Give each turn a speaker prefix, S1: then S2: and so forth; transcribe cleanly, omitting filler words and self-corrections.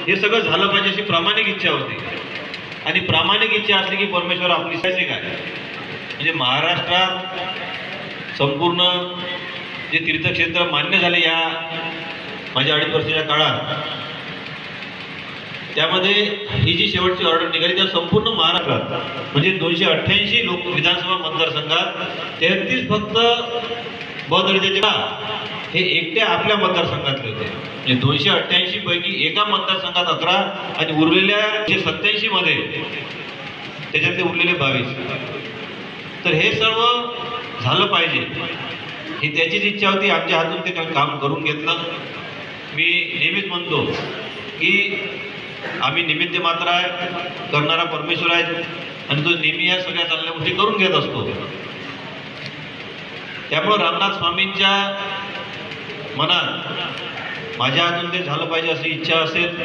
S1: हे सगळं झालं पाहिजे अशी प्रामाणिक इच्छा होती. आणि प्रामाणिक इच्छा असली की परमेश्वर आपली सायचे काय. म्हणजे महाराष्ट्रात संपूर्ण जे तीर्थक्षेत्र मान्य झाले या माझ्या 2.5 वर्षाच्या काळात, त्यामध्ये ही जी शेवटची ऑर्डर निघाली त्या संपूर्ण महाराष्ट्रात म्हणजे 288 लोक विधानसभा मतदारसंघात 33 फक्त ब दर्जाचे हे एकट्या आपल्या मतदारसंघातले होते. म्हणजे 288 पैकी एका मतदारसंघात 11 आणि उरलेल्या 87 मध्ये त्याच्यातले उरलेले 22. तर हे सर्व झालं पाहिजे ही त्याचीच इच्छा होती. आमच्या हातून ते काम करून घेतलं. मी नेहमीच म्हणतो की आम्ही निमित्त मात्र आहे, करणारा परमेश्वर आहे आणि तो नेहमी या सगळ्या चांगल्या गोष्टी करून घेत असतो. त्यामुळं रामनाथ स्वामींच्या मनात माझ्या हातून ते झालं पाहिजे अशी इच्छा असेल